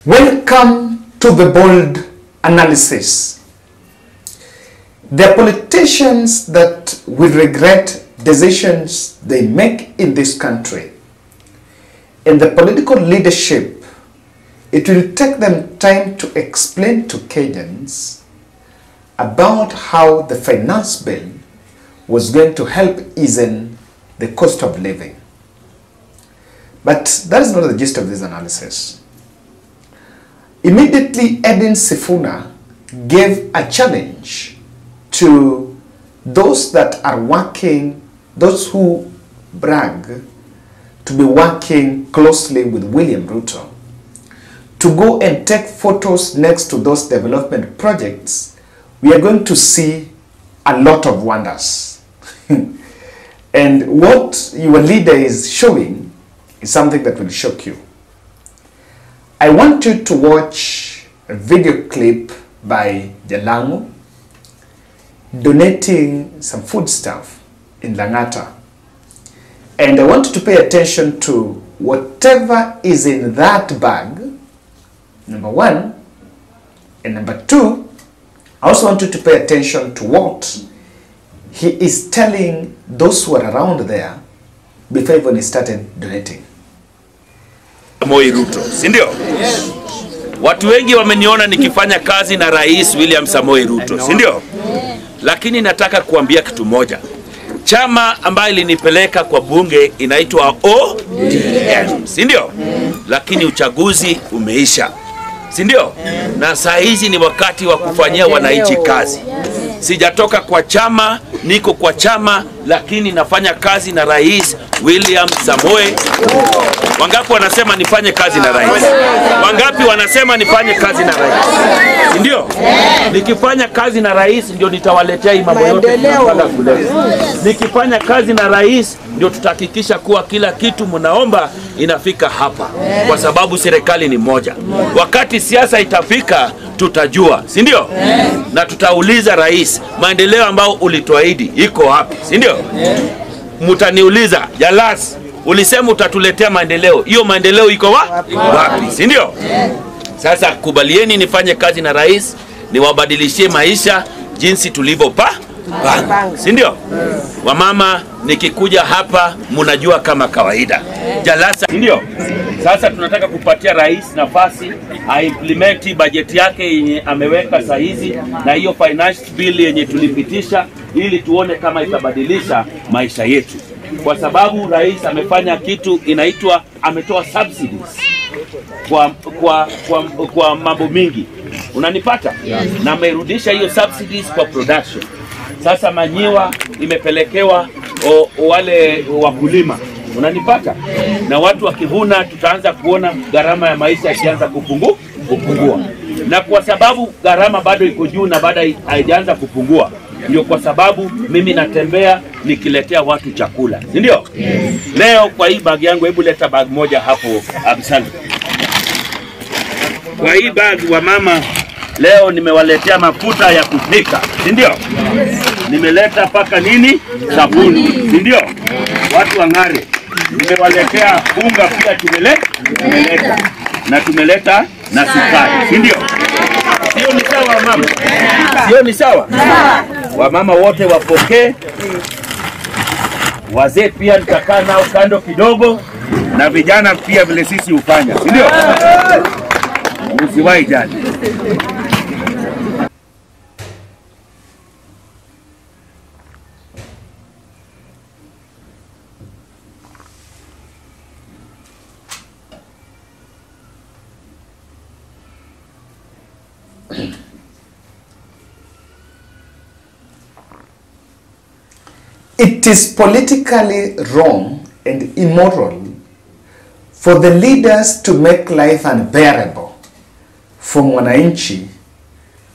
Welcome to the bold analysis. There are politicians that will regret decisions they make in this country. In the political leadership, it will take them time to explain to Kenyans about how the finance bill was going to help ease in the cost of living. But that is not the gist of this analysis. Immediately, Edwin Sifuna gave a challenge to those that are working, those who brag to be working closely with William Ruto, to go and take photos next to those development projects. We are going to see a lot of wonders. And what your leader is showing is something that will shock you. I want you to watch a video clip by Jalan'go donating some food stuff in Langata. And I want you to pay attention to whatever is in that bag, number one. And number two, I also want you to pay attention to what he is telling those who are around there before even he started donating. Moi Ruto, si ndio? Yes. Watu wengi wameniona nikifanya kazi na Rais William Samoei Ruto, si ndio? Lakini nataka kuambia kitu moja. Chama ambayo ilinipeleka kwa bunge inaitwa ODM, si ndio? Lakini uchaguzi umeisha, si ndio? Na saa hizi ni wakati wa kufanyia wananchi kazi. Sijatoka kwa chama, niko kwa chama, lakini nafanya kazi na Rais William Samoei. Wangapi wanasema nifanye kazi na Rais? Wangapi wanasema nifanye kazi na Rais? Ndio? Nikifanya kazi na Rais ndio nitawaletea hii mambo yote tunataka kuleta. Nikifanya kazi na Rais ndio tutahakikisha kuwa kila kitu mnaomba inafika hapa. Kwa sababu serikali ni moja. Wakati siasa itafika tutajua, si ndio? Na tutauliza Rais, maendeleo ambao ulituahidi iko wapi? Si ndio? Mtaniuliza, Jalas, ulisema utatuletea maendeleo. Hiyo maendeleo iko wapi? Si ndio? Sasa kubalieni nifanye kazi na Rais, niwabadilishie maisha jinsi tulivyopanga. Si ndio? Wamama nikikuja hapa mnajua kama kawaida. Jalasa, si ndio? Sasa tunataka kupatia Rais nafasi aimplement budget yake yenye ameweka saa hizi na hiyo finance bill yenye tulipitisha ili tuone kama itabadilisha maisha yetu. Kwa sababu Rais amefanya kitu inaitwa ametoa subsidies kwa mambo mingi. Unanipata? Na amerudisha hiyo subsidies kwa production. Sasa manyiwa imepelekewa wale wakulima. Unanipata? Na watu wakivuna tutaanza kuona gharama ya maisha ikianza kupungua. Na kwa sababu gharama bado iko juu na bado haijaanza kupungua, ndio kwa sababu mimi natembea nikiletea watu chakula. Ndio? Leo kwa hii bag yangu, hebu leta bag moja hapo Absalom. Kwa hii bag wa mama leo nimewaletea mafuta ya kupika. Ndio? Nimeleta paka nini? Sabuni. Ndio? Watu wangare. Nimewaletea unga pia tumeleta. Na tumeleta na sukari. Ndio? Sio ni sawa mama? Sio ni sawa? Wamama wote wapokee. Wazee pia nitakaa nao kando kidogo, na vijana pia vile sisi ufanya. Ndio? Usiwahi jani. It is politically wrong and immoral for the leaders to make life unbearable for mwananchi,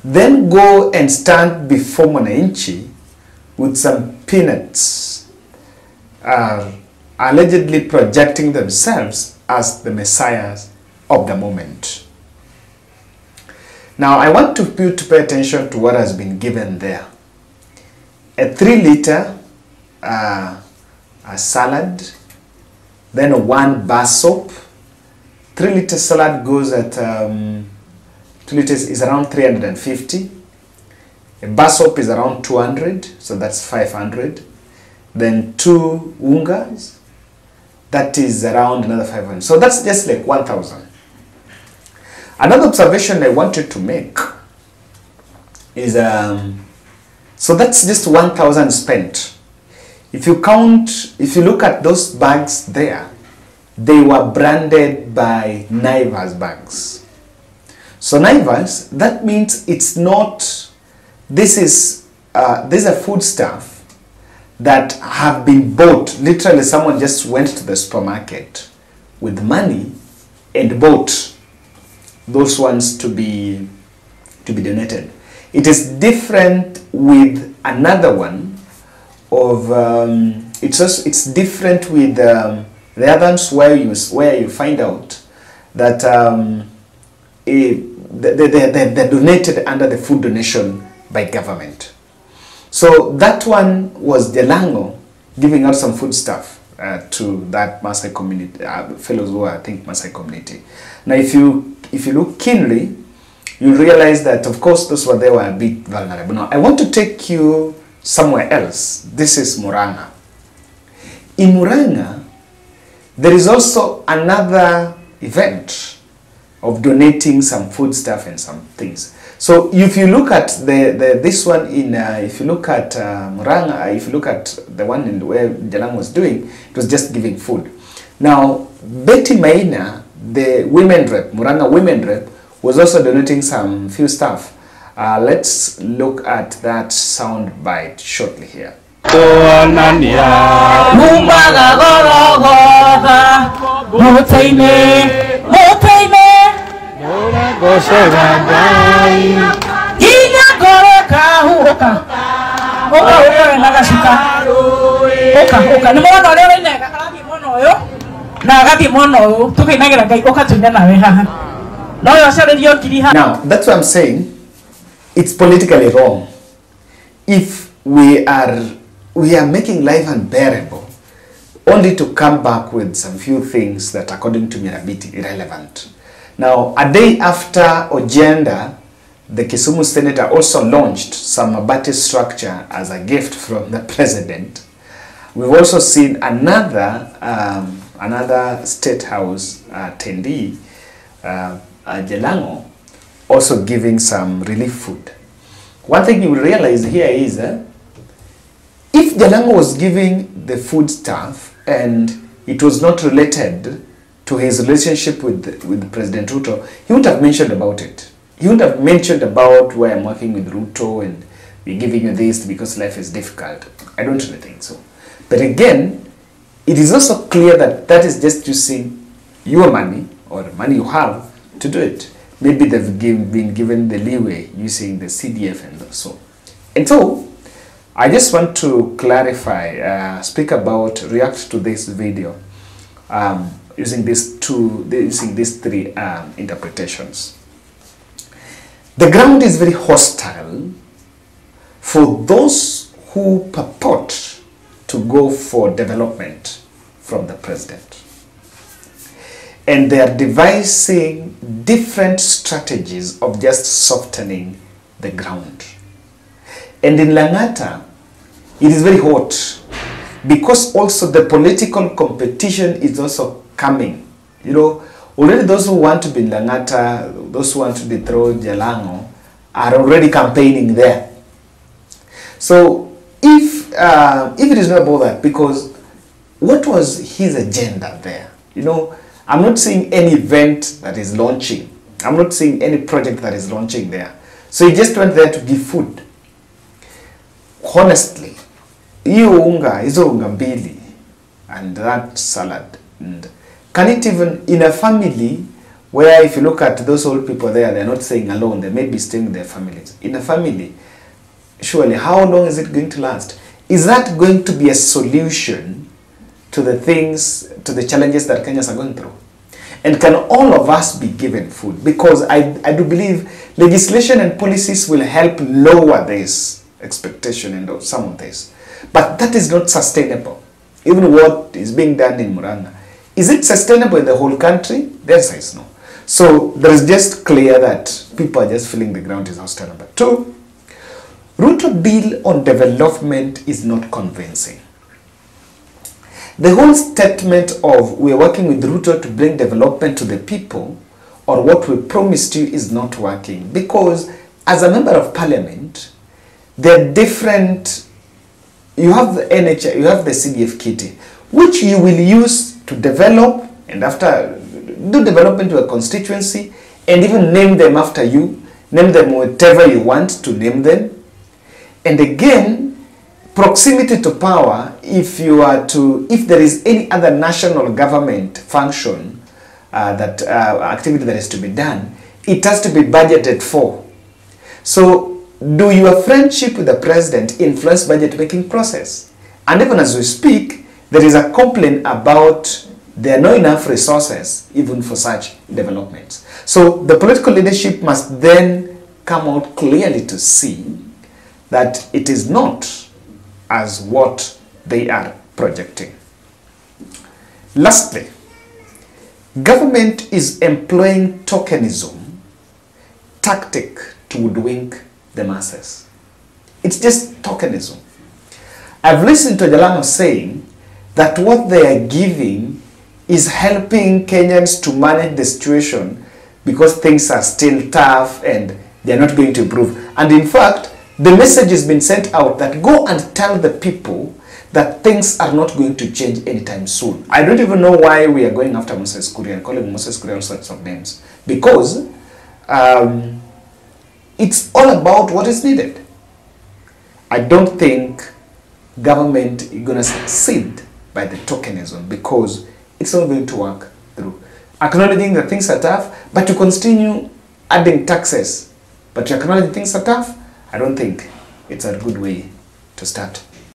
then go and stand before mwananchi with some peanuts, allegedly projecting themselves as the messiahs of the moment. Now, I want you to pay attention to what has been given there. A 3-liter a salad, then 1 bar soap, 3-liter salad goes at 2 liters is around 350. A bar soap is around 200, so that's 500. Then 2 ungas, that is around another 500. So that's just like 1,000. Another observation I wanted to make is, so that's just 1,000 spent. If you count, if you look at those bags there, they were branded by Naivas bags. So Naivas, that means it's not, this is a foodstuff that have been bought. Literally, someone just went to the supermarket with money and bought those ones to be donated. It is different with another one of it's different with the others where you find out that they're donated under the food donation by government. So that one was Jalan'go giving out some food stuff to that Maasai community, fellows who are, I think, Maasai community. Now, if you look keenly, you realize that, of course, those were there were a bit vulnerable. Now, I want to take you somewhere else. This is Murang'a. In Murang'a, there is also another event of donating some food stuff and some things. So if you look at this one in, if you look at Murang'a, if you look at the one in where Jalan'go was doing, it was just giving food. Now, Betty Maina, the women rep, Murang'a women rep, was also donating some few stuff. Let's look at that sound bite shortly here. Now, that's what I'm saying. It's politically wrong. If we are making life unbearable, only to come back with some few things that, according to me, are a bit irrelevant. Now, a day after Ojenda, the Kisumu senator also launched some Mabati structure as a gift from the president. We've also seen another Statehouse attendee, Jalan'go, also giving some relief food. One thing you will realize here is if Jalan'go was giving the food stuff and it was not related to his relationship with President Ruto, he wouldn't have mentioned about it. He wouldn't have mentioned about where I'm working with Ruto and we're giving you this because life is difficult. I don't really think so. But again, it is also clear that that is just using your money or the money you have to do it. Maybe they've been given the leeway using the CDF and so. And so, I just want to clarify, react to this video using these three interpretations. The ground is very hostile for those who purport to go for development from the president. And they are devising different strategies of just softening the ground. And in Lang'ata, it is very hot because also the political competition is also coming. You know, already those who want to be in Lang'ata, those who want to dethrone Jalan'go, are already campaigning there. So if it is not about that, because what was his agenda there? You know, I'm not seeing any event that is launching. I'm not seeing any project that is launching there. So he just went there to give food. Honestly, hizo unga mbili and that salad, and can it even, in a family where if you look at those old people there, they're not staying alone, they may be staying with their families. In a family, surely, how long is it going to last? Is that going to be a solution to the things, to the challenges that Kenyans are going through? And can all of us be given food? Because I do believe legislation and policies will help lower this expectation and some of this. But that is not sustainable. Even what is being done in Murang'a Is it sustainable in the whole country? The answer is no. So there is just clear that people are just feeling the ground is hostile. Number two, Ruto bill on development is not convincing. The whole statement of we are working with Ruto to bring development to the people, or what we promised you, is not working, because as a member of parliament, there are different, you have the NHI, you have the CDF kitty, which you will use to develop and after do development to a constituency and even name them after you, name them whatever you want to name them. And again, proximity to power, if there is any other national government function, activity that is to be done, it has to be budgeted for. So, do your friendship with the president influence budget making process? And even as we speak, there is a complaint about there are not enough resources even for such developments. So, the political leadership must then come out clearly to see that it is not as what they are projecting. Lastly, government is employing tokenism tactic to hoodwink the masses. It's just tokenism. I've listened to Jalan'go saying that what they are giving is helping Kenyans to manage the situation because things are still tough and they are not going to improve. And in fact, the message has been sent out that go and tell the people that things are not going to change anytime soon. I don't even know why we are going after Moses Kuria and calling Moses Kuria all sorts of names. Because it's all about what is needed. I don't think government is going to succeed by the tokenism because it's not going to work through. Acknowledging that things are tough, but to continue adding taxes, but to acknowledge things are tough, I don't think it's a good way to start.